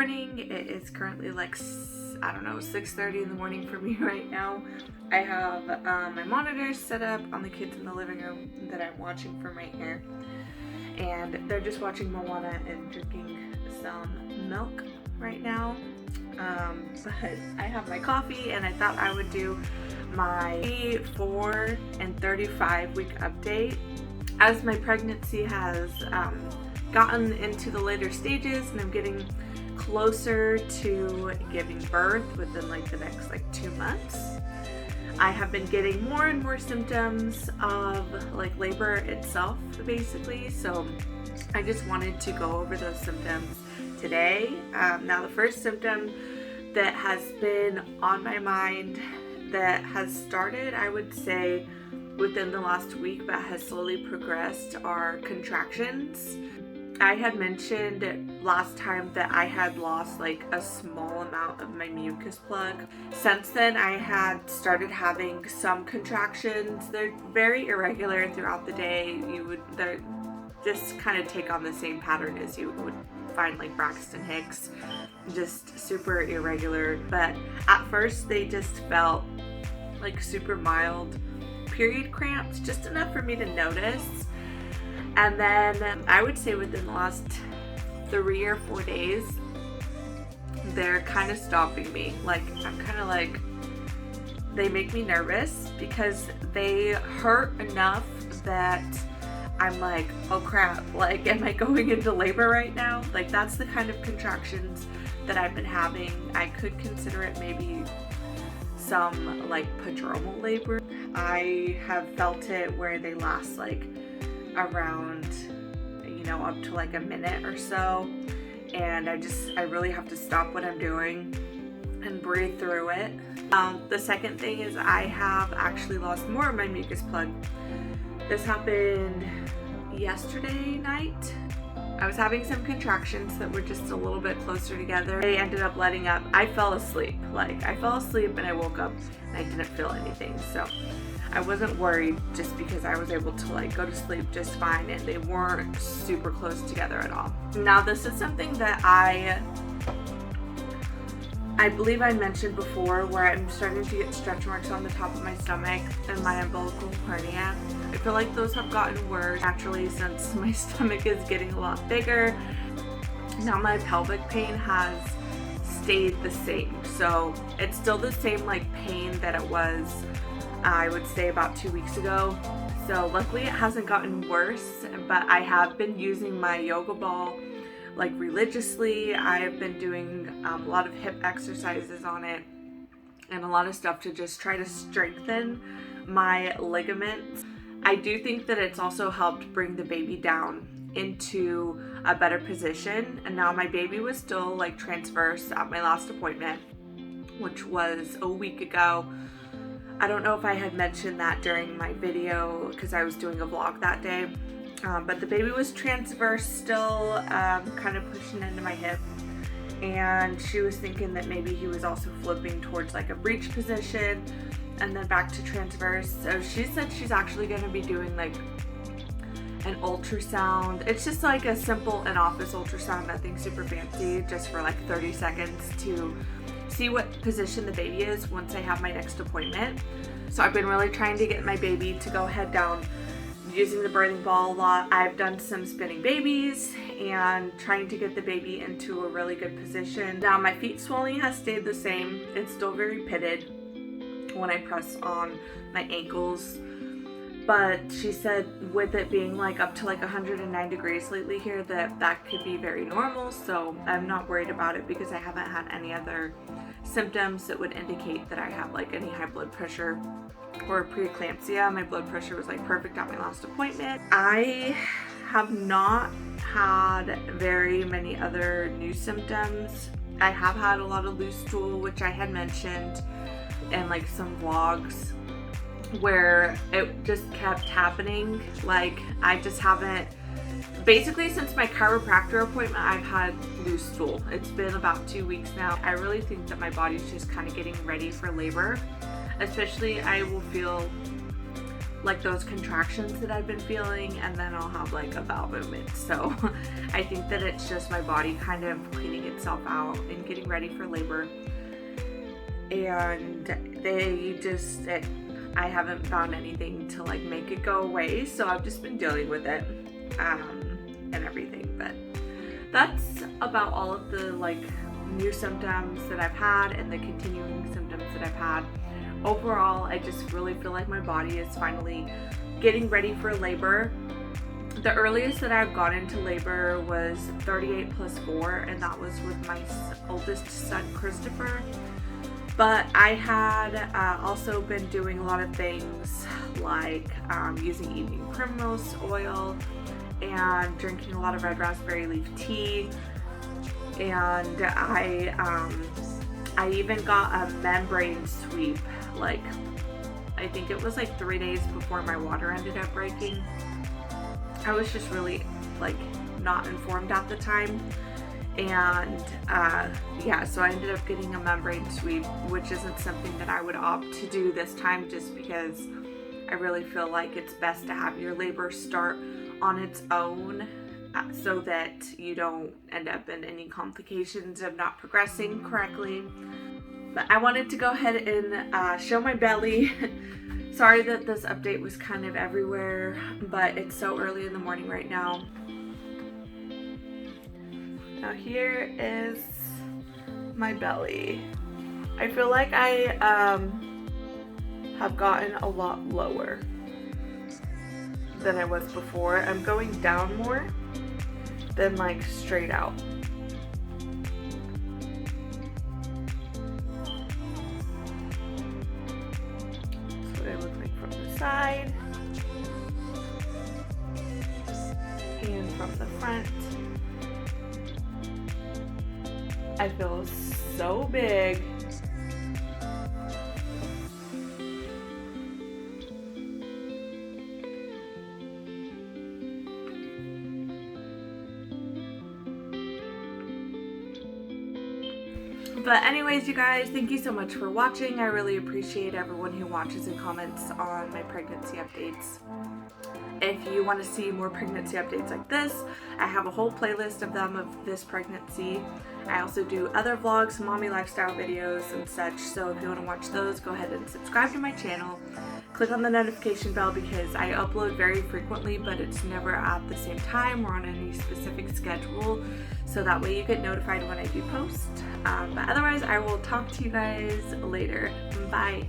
morning. It is currently like, I don't know, 6:30 in the morning for me right now. I have my monitors set up on the kids in the living room that I'm watching from right here. And they're just watching Moana and drinking some milk right now. But I have my coffee and I thought I would do my 4 and 35 week update. As my pregnancy has gotten into the later stages and I'm getting closer to giving birth within like the next 2 months, I have been getting more and more symptoms of like labor itself basically. So I just wanted to go over those symptoms today. Now the first symptom that has been on my mind that has started, I would say, within the last week but has slowly progressed are contractions. I had mentioned last time that I had lost like a small amount of my mucus plug. Since then I had started having some contractions. They're very irregular throughout the day. They just kind of take on the same pattern as you would find like Braxton Hicks, just super irregular. But at first they just felt like super mild period cramps, just enough for me to notice. And then I would say within the last 3 or 4 days, they're kind of stopping me. Like, I'm kind of like, they make me nervous because they hurt enough that I'm like, oh crap, like, am I going into labor right now? Like, that's the kind of contractions that I've been having. I could consider it maybe some like prodromal labor. I have felt it where they last like around, up to like a minute or so, and I really have to stop what I'm doing and breathe through it. The second thing is I have actually lost more of my mucus plug. This happened yesterday night. I was having some contractions that were just a little bit closer together. They ended up letting up. I fell asleep. I fell asleep and I woke up and I didn't feel anything. So I wasn't worried just because I was able to go to sleep just fine and they weren't super close together at all. Now this is something that I believe I mentioned before, where I'm starting to get stretch marks on the top of my stomach and my umbilical hernia. I feel like those have gotten worse naturally since my stomach is getting a lot bigger. Now my pelvic pain has stayed the same. So it's still the same pain that it was, I would say, about 2 weeks ago. So luckily it hasn't gotten worse, but I have been using my yoga ball religiously. I have been doing a lot of hip exercises on it and a lot of stuff to just try to strengthen my ligaments. I do think that it's also helped bring the baby down into a better position. And now my baby was still transverse at my last appointment, which was a week ago. I don't know if I had mentioned that during my video because I was doing a vlog that day. But the baby was transverse still, kind of pushing into my hip, and she was thinking that maybe he was also flipping towards a breech position and then back to transverse. So she said she's actually going to be doing an ultrasound. It's just a simple in-office ultrasound, nothing super fancy, just for 30 seconds to see what position the baby is once I have my next appointment. So I've been really trying to get my baby to go head down, using the birthing ball a lot. I've done some spinning babies and trying to get the baby into a really good position. Now my feet swelling has stayed the same. It's still very pitted when I press on my ankles. But she said with it being up to 109 degrees lately here that could be very normal. So I'm not worried about it because I haven't had any other symptoms that would indicate that I have any high blood pressure or preeclampsia. My blood pressure was perfect at my last appointment. I have not had very many other new symptoms. I have had a lot of loose stool, which I had mentioned in some vlogs, where it just kept happening. I just haven't, basically since my chiropractor appointment, I've had loose stool. It's been about 2 weeks now. I really think that my body's just kind of getting ready for labor. Especially I will feel like those contractions that I've been feeling, and then I'll have like a bowel movement. So I think that it's just my body kind of cleaning itself out and getting ready for labor. And I haven't found anything to like make it go away, so I've just been dealing with it and everything. But that's about all of the like new symptoms that I've had and the continuing symptoms that I've had. Overall, I just really feel like my body is finally getting ready for labor. The earliest that I've gone into labor was 38 plus 4, and that was with my oldest son, Christopher. But I had also been doing a lot of things like using evening primrose oil and drinking a lot of red raspberry leaf tea. And I even got a membrane sweep, like I think it was like 3 days before my water ended up breaking. I was just really like not informed at the time, and yeah, so I ended up getting a membrane sweep, which isn't something that I would opt to do this time, just because I really feel like it's best to have your labor start on its own, so that you don't end up in any complications of not progressing correctly. But I wanted to go ahead and show my belly. Sorry that this update was kind of everywhere, but it's so early in the morning right now. Now here is my belly. I feel like I have gotten a lot lower than I was before. I'm going down more than like straight out. That's what I look like from the side and from the front. I feel so big. But anyways, you guys, thank you so much for watching. I really appreciate everyone who watches and comments on my pregnancy updates. If you want to see more pregnancy updates like this, I have a whole playlist of them of this pregnancy. I also do other vlogs, mommy lifestyle videos and such, so if you want to watch those, go ahead and subscribe to my channel. Click on the notification bell because I upload very frequently, but it's never at the same time or on any specific schedule, so that way you get notified when I do post. But otherwise, I will talk to you guys later. Bye.